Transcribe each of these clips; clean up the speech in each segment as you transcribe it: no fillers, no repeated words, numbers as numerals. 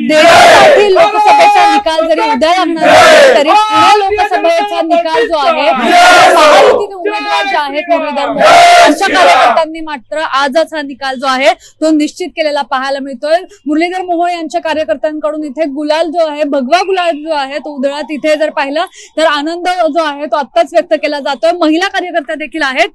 देण्यासाठी लोकसभेचा निकाल जरी उद्या लागणार असेल तरी पुणे लोकसभेचा निकाल जो आहे महायुतीचे उमेदवार जे आहेत मुरलीधर मोहोळ यांच्या कार्यकर्त्यांनी मात्र आजच हा निकाल जो आहे तो निश्चित केलेला पाहायला मिळतोय। मुरलीधर मोहोळ यांच्या कार्यकर्त्यांकडून इथे गुलाल जो आहे भगवा गुलाल जो आहे तो उधळत इथे जर पाहिलं तर आनंद जो आहे तो आत्ताच व्यक्त केला जातोय। महिला कार्यकर्त्या देखील आहेत।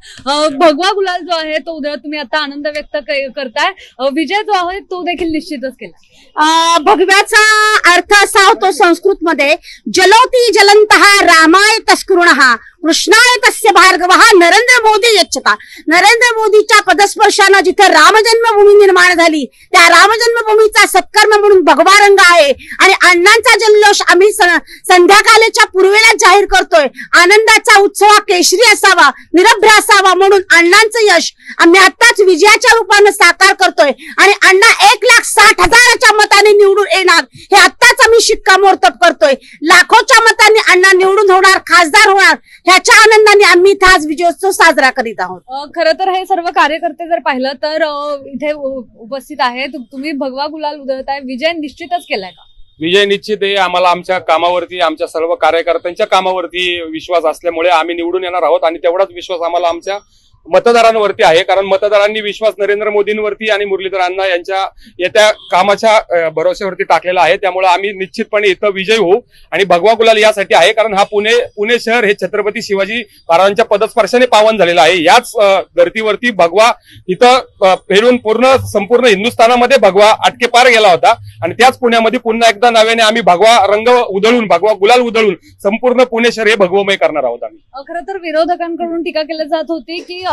भगवा गुलाल जो आहे तो उधळत तुम्ही आता आनंद व्यक्त करताय। विजय जो आहे तो देखील निश्चितच केला। भगव्याचा अर्थ असा होतो संस्कृत मध्ये जलोती जलंतः रामाय तस्करुणः कृष्णाय तस्य भार्गवः नरेंद्र मोदी यच्छता। नरेंद्र मोदीच्या पदस्पर्शाने जिथे राम जन्मभूमी निर्माण झाली त्या राम जन्मभूमीचा सत्कर्म म्हणून भगवा रंग आहे आणि अण्णांचा जल्लोष आम्ही संध्याकाळच्या पूर्वेला जाहीर करतोय। आनंदाचा उत्सव केशरी असावा निरभ्र असावा म्हणून अण्णांचं यश आम्ही आताच विजयाच्या रूपाने साकार करतोय आणि अण्णा 1,60,000च्या मताने निवडून येणार हे आताच आम्ही शिक्कामोर्तब करतोय। लाखोच्या मतांनी अण्णा निवडून होणार खासदार होणार ह्याच्या आनंदाने आम्ही आज विजयोत्सव साजरा करीत आहोत। खरं तर हे सर्व कार्यकर्ते जर पाहिलं तर इथे उपस्थित आहेत। तुम्ही भगवा गुलाल उधळताय, विजय निश्चितच केलाय का? विजय निश्चित आहे। आम्हाला आमच्या कामावरती आमच्या सर्व कार्यकर्त्यांच्या कामावरती विश्वास असल्यामुळे आम्ही निवडून येणार आहोत आणि तेवढाच विश्वास आम्हाला आमच्या मतदारांवरती आहे। कारण मतदारांनी विश्वास नरेंद्र मोदींवरती आणि मुरलीधर अण्णा यांच्या येत्या कामाच्या भरोश्यावरती टाकलेला आहे। त्यामुळे आम्ही निश्चितपणे इथं विजय होऊ आणि भगवा गुलाल यासाठी आहे कारण हा पुणे शहर हे छत्रपती शिवाजी महाराजांच्या पदस्पर्शाने पावन झालेलं आहे। याच धर्तीवरती भगवा इथं फिरून संपूर्ण हिंदुस्थानामध्ये भगवा अटकेपार गेला होता आणि त्याच पुण्यामध्ये पुन्हा एकदा नव्याने आम्ही भगवा रंग उधळून भगवा गुलाल उधळून संपूर्ण पुणे शहर हे भगवमय करणार आहोत आम्ही। खरं तर विरोधकांकडून टीका केली जात होती की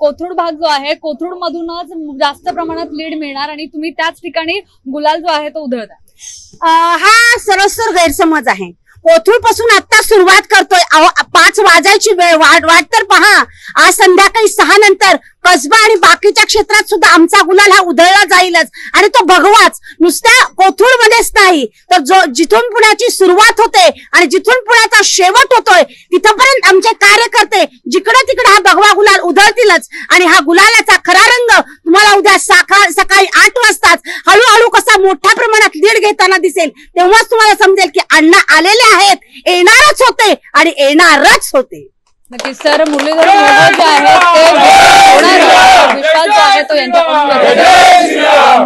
कोथरूड भाग जो आहे कोथरूड मधूनच जास्त प्रमाणात लीड मिळणार आणि तुम्ही त्याच ठिकाणी गुलाल जो आहे तो उधळता। हा सरस्वर गैरसमज आहे। कोथरूड पासून आता सुरुवात करतोय। 5 वाजायची वेळ वाट तर पहा। आज संध्याकाळी 6 नंतर कसबा आणि बाकीच्या क्षेत्रात सुद्धा आमचा गुलाल हा उधळला जाईलच आणि तो भगवाच नुसत्या कोथरूड मध्येच नाही तर जिथून पुण्याची सुरुवात होते आणि जिथून पुण्याचा शेवट होतोय तिथपर्यंत आमचे कार्यकर्ते जिकडे तिकडे हा भगवा गुलाल उधळतीलच आणि हा गुलालाचा खरा रंग तुम्हाला उद्या सकाळी 8 वाजताच हळूहळू कसा मोठ्या प्रमाणात लीड घेताना दिसेल तेव्हाच तुम्हाला समजेल की अण्णा आलेले आहेत, येणारच होते आणि येणारच होते। नक्कीच सर, मुरलीधर मोहोळ जे आहेत ते होणार विश्वास जो आहे तो यांच्याकडून व्यक्त केला।